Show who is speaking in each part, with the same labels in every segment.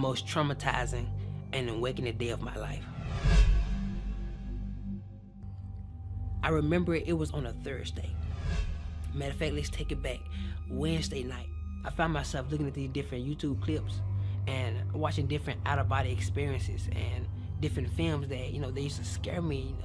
Speaker 1: most traumatizing and awakening day of my life. I remember it was on a Thursday. Matter of fact, let's take it back. Wednesday night, I found myself looking at these different YouTube clips and watching different out-of-body experiences and different films that, they used to scare me.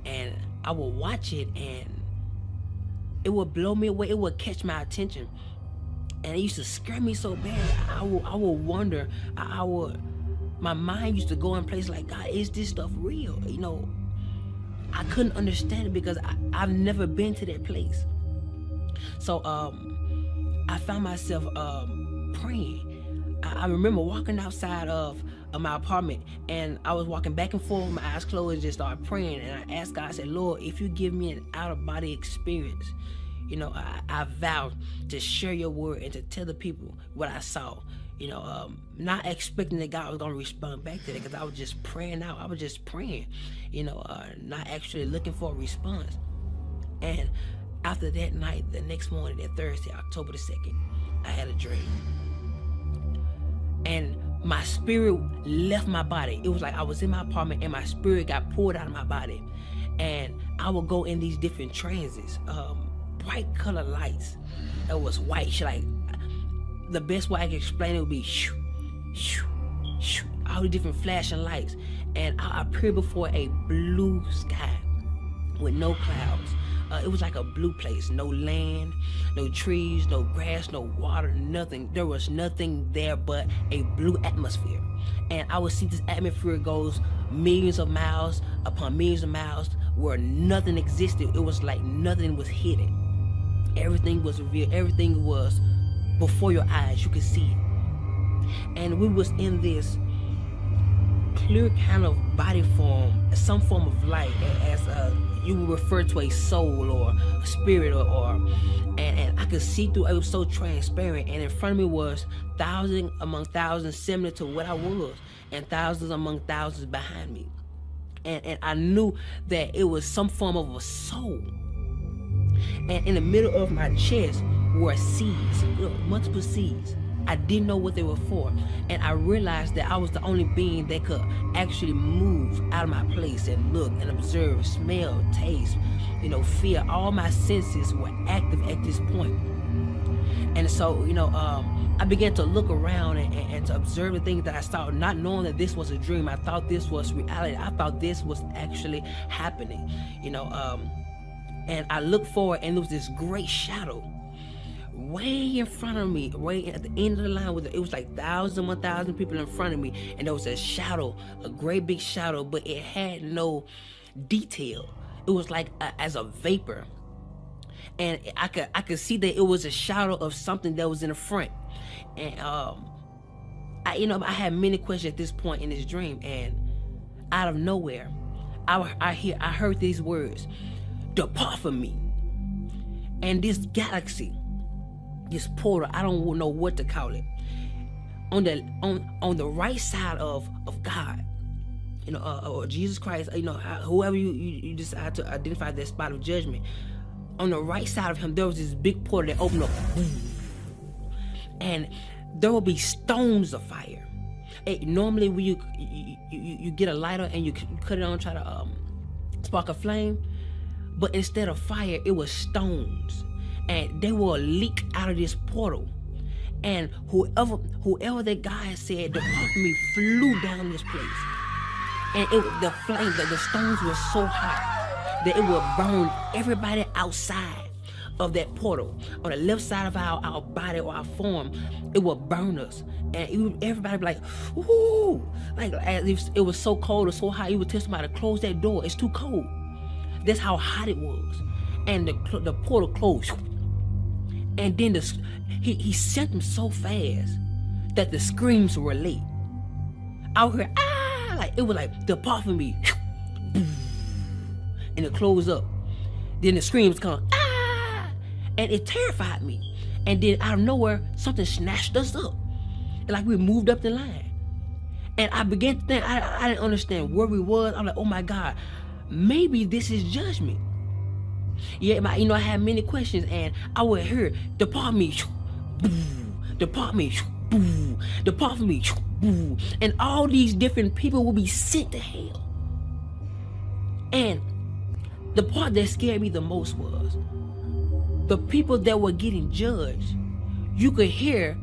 Speaker 1: And I would watch it and it would blow me away. It would catch my attention. And it used to scare me so bad. I would wonder, my mind used to go in place like, God, is this stuff real? I couldn't understand it because I've never been to that place. So I found myself praying. I remember walking outside of my apartment, and I was walking back and forth with my eyes closed and just started praying. And I asked God, I said, Lord, if you give me an out-of-body experience, I vowed to share your word and to tell the people what I saw. Not expecting that God was going to respond back to that, because I was just praying out. I was just praying, not actually looking for a response. And after that night, the next morning, that Thursday, October the 2nd, I had a dream. And my spirit left my body. It was like I was in my apartment and my spirit got pulled out of my body. And I would go in these different transits, bright color lights. It was white, like the best way I can explain it would be shoo, shoo, shoo, all the different flashing lights. And I appeared before a blue sky with no clouds. It was like a blue place, no land, no trees, no grass, no water, nothing. There was nothing there but a blue atmosphere. And I would see this atmosphere goes millions of miles upon millions of miles where nothing existed. It was like nothing was hidden. Everything was revealed. Everything was before your eyes. You could see it. And we was in this clear kind of body form, some form of light, as you would refer to a soul or a spirit and I could see through. It was so transparent, and in front of me was thousands among thousands similar to what I was, and thousands among thousands behind me. And I knew that it was some form of a soul. And in the middle of my chest were seeds, multiple seeds. I didn't know what they were for. And I realized that I was the only being that could actually move out of my place and look and observe, smell, taste, feel. All my senses were active at this point. And so, I began to look around and to observe the things that I saw, not knowing that this was a dream. I thought this was reality. I thought this was actually happening, and I looked forward, and there was this great shadow way in front of me, way at the end of the line. It was like 1,000 people in front of me, and there was a shadow, a great big shadow, but it had no detail. It was like as a vapor, and I could see that it was a shadow of something that was in the front. And I had many questions at this point in this dream, and out of nowhere, I heard these words: "Depart from me." And this galaxy, this portal, I don't know what to call it, on the right side of God, or Jesus Christ, whoever you decide to identify that spot of judgment, on the right side of him, there was this big portal that opened up, and there will be stones of fire. Normally when you get a lighter and you cut it on, try to spark a flame, but instead of fire, it was stones. And they will leak out of this portal, and whoever that guy said depart from me flew down this place, and the stones were so hot that it would burn everybody outside of that portal. On the left side of our body or our form, it would burn us, and everybody be like, ooh, like as if it was so cold or so hot. You would tell somebody to close that door, it's too cold. That's how hot it was. And the portal closed. And then he sent them so fast that the screams were late. I would hear, like it was like, depart from me. And it closed up. Then the screams come, and it terrified me. And then out of nowhere, something snatched us up. Like we moved up the line. And I began to think, I didn't understand where we was. I'm like, oh my God, maybe this is judgment. Yeah, I had many questions, and I would hear, depart me, depart me, depart from me, boo. And all these different people will be sent to hell. And the part that scared me the most was the people that were getting judged. You could hear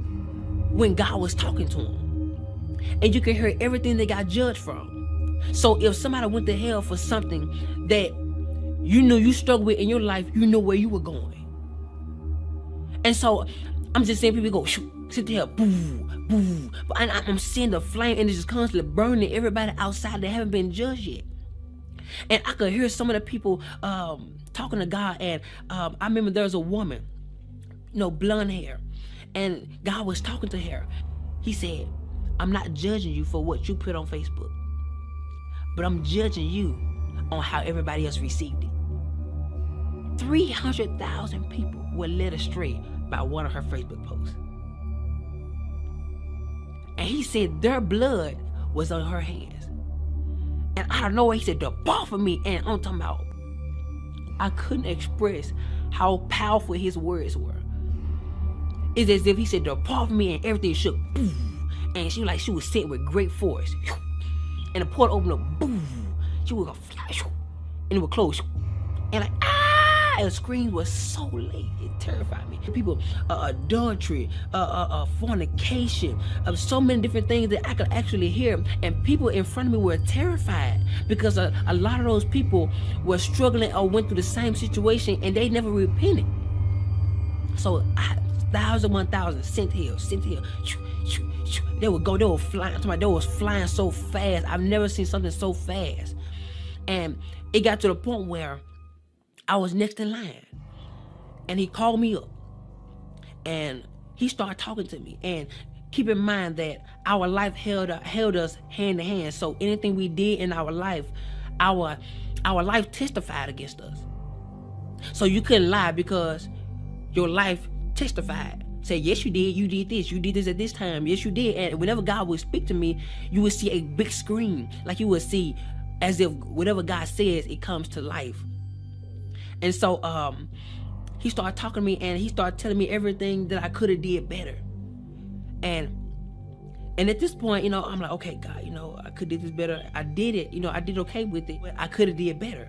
Speaker 1: when God was talking to them, and you could hear everything they got judged from. So if somebody went to hell for something that you knew you struggled with in your life, you know where you were going. And so I'm just seeing people go, shoot, sit there, boo, boo. And I'm seeing the flame, and it's just constantly burning everybody outside that haven't been judged yet. And I could hear some of the people talking to God. And I remember there was a woman, blonde hair, and God was talking to her. He said, I'm not judging you for what you put on Facebook, but I'm judging you on how everybody else received it. 300,000 people were led astray by one of her Facebook posts. And he said their blood was on her hands. And out of nowhere, he said, depart from me. And I'm talking about, I couldn't express how powerful his words were. It's as if he said, depart from me, and everything shook. Boom. And she was sent with great force. And the portal opened up. Boom. She would go, and it would close. And the screams was so late. It terrified me. People, adultery, fornication, so many different things that I could actually hear. And people in front of me were terrified because a lot of those people were struggling or went through the same situation, and they never repented. So 1,000 sent here. They would go, they were flying. They was flying so fast. I've never seen something so fast. And it got to the point where I was next in line, and he called me up, and he started talking to me. And keep in mind that our life held us hand to hand. So anything we did in our life, our life testified against us. So you couldn't lie because your life testified. Say, yes, you did this at this time. Yes, you did. And whenever God would speak to me, you would see a big screen, like you would see as if whatever God says, it comes to life. And so he started talking to me, and he started telling me everything that I could have did better. And at this point, I'm like, okay, God, I could have did this better. I did it, I did okay with it, but I could have did better.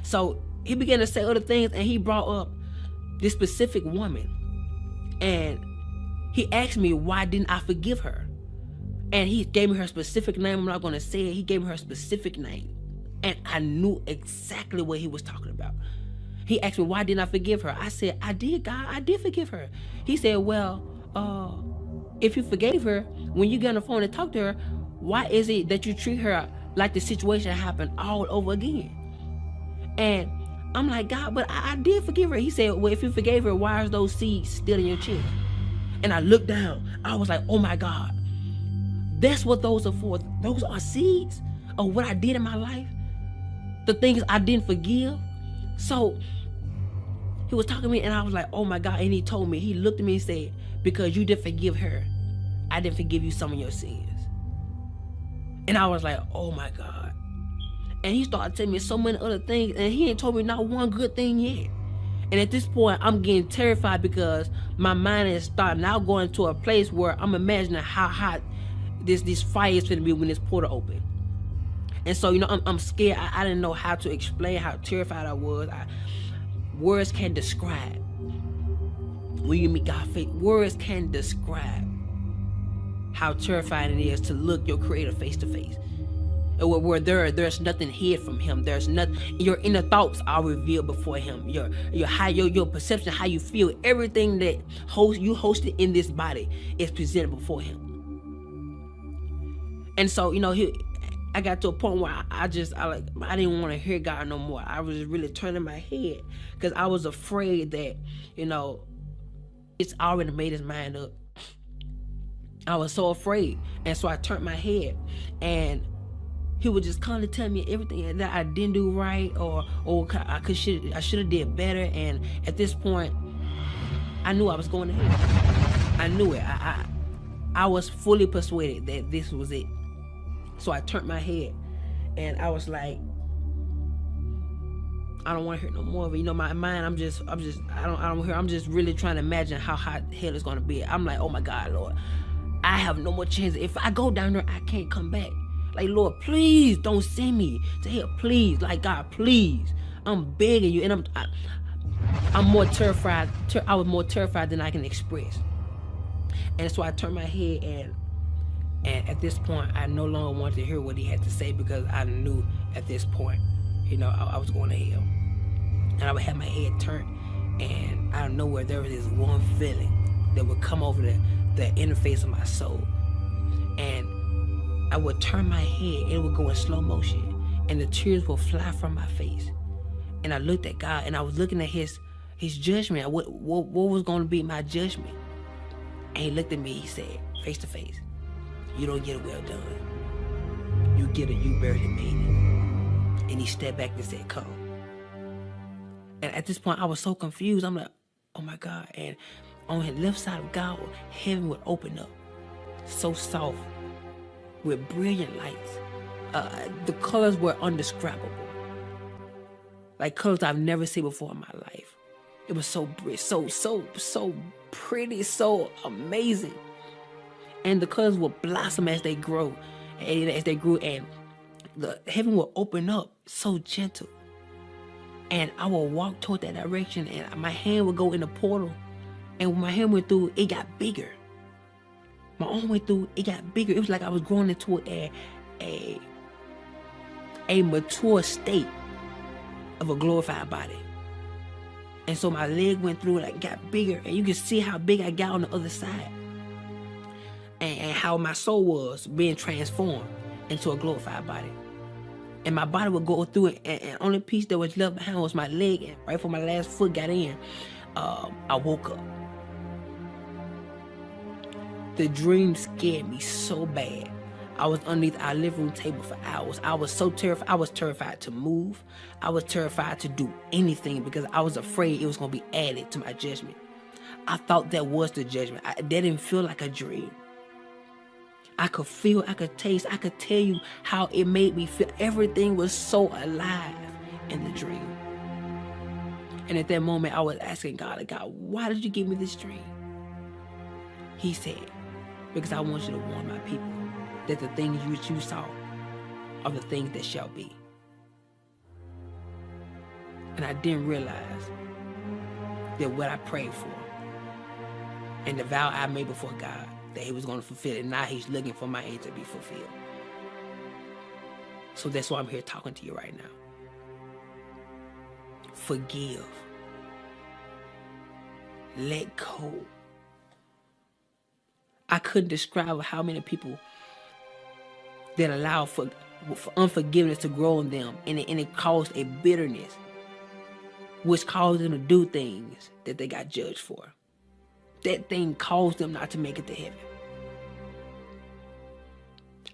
Speaker 1: So he began to say other things, and he brought up this specific woman. And he asked me, why didn't I forgive her? And he gave me her specific name. I'm not going to say it. He gave me her specific name. And I knew exactly what he was talking about. He asked me, why didn't I forgive her? I said, I did, God. I did forgive her. He said, well, if you forgave her, when you get on the phone and talk to her, why is it that you treat her like the situation happened all over again? And I'm like, God, but I did forgive her. He said, well, if you forgave her, why are those seeds still in your chest? And I looked down. I was like, oh my God. That's what those are for. Those are seeds of what I did in my life. The things I didn't forgive. So he was talking to me, and I was like, oh my God. And he told me, he looked at me and said, because you didn't forgive her, I didn't forgive you some of your sins. And I was like, oh my God. And he started telling me so many other things, and he ain't told me not one good thing yet. And at this point, I'm getting terrified because my mind is starting now going to a place where I'm imagining how hot this fire is going to be when this portal open. And so, I'm scared. I didn't know how to explain how terrified I was. Words can't describe. When you meet God face, words can't describe how terrifying it is to look your Creator face to face. Where there's nothing hid from Him. There's nothing. Your inner thoughts are revealed before Him. Your perception, how you feel, everything that you hosted in this body is presented before Him. And so, I got to a point where I didn't want to hear God no more. I was really turning my head because I was afraid that, it's already made his mind up. I was so afraid. And so I turned my head, and he would just constantly tell me everything that I didn't do right, or I should have did better. And at this point, I knew I was going to hell. I knew it. I was fully persuaded that this was it. So I turned my head, and I was like, I don't want to hear no more of it. My mind, I don't hear. I'm just really trying to imagine how hot hell is going to be. I'm like, oh my God, Lord. I have no more chance. If I go down there, I can't come back. Like, Lord, please don't send me to hell. Please, like, God, please. I'm begging you, and I'm more terrified. I was more terrified than I can express. And so I turned my head, and at this point, I no longer wanted to hear what he had to say, because I knew at this point, I was going to hell. And I would have my head turned, and out of nowhere, there was this one feeling that would come over the interface of my soul. And I would turn my head, and it would go in slow motion, and the tears would fly from my face. And I looked at God, and I was looking at his judgment. What was going to be my judgment? And he looked at me, he said, face to face, you don't get a well done. You get a you barely made it. And he stepped back and said, come. And at this point, I was so confused. I'm like, oh my God. And on the left side of God, heaven would open up, so soft, with brilliant lights. The colors were indescribable. Like colors I've never seen before in my life. It was so pretty, so amazing. And the colors would blossom as they grow, and the heaven will open up so gentle. And I will walk toward that direction, and my hand would go in the portal. And when my hand went through, it got bigger. My arm went through, it got bigger. It was like I was growing into a mature state of a glorified body. And so my leg went through, like got bigger, and you can see how big I got on the other side. And how my soul was being transformed into a glorified body. And my body would go through it, and only piece that was left behind was my leg. And right before my last foot got in, I woke up. The dream scared me so bad. I was underneath our living room table for hours. I was so terrified. I was terrified to move. I was terrified to do anything, because I was afraid it was going to be added to my judgment. I thought that was the judgment. That didn't feel like a dream. I could feel, I could taste, I could tell you how it made me feel. Everything was so alive in the dream. And at that moment, I was asking God, why did you give me this dream? He said, because I want you to warn my people that the things which you saw are the things that shall be. And I didn't realize that what I prayed for and the vow I made before God, that he was going to fulfill it. Now he's looking for my end to be fulfilled. So that's why I'm here talking to you right now. Forgive. Let go. I couldn't describe how many people that allow for unforgiveness to grow in them, and it caused a bitterness, which caused them to do things that they got judged for. That thing caused them not to make it to heaven.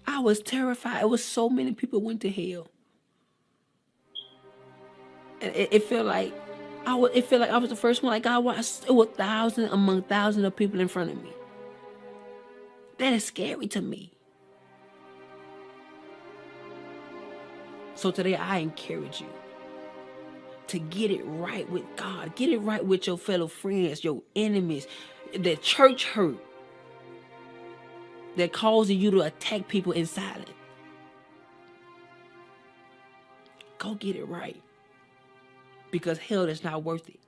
Speaker 1: I was terrified. It was so many people went to hell. And it felt like I was the first one. Like God was, it was thousands among thousands of people in front of me. That is scary to me. So today I encourage you to get it right with God. Get it right with your fellow friends, your enemies, the church hurt that causes you to attack people in silence. Go get it right, because hell is not worth it.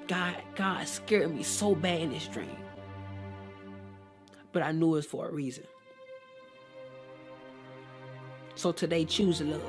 Speaker 1: God scared me so bad in this dream, but I knew it was for a reason. So today, choose love.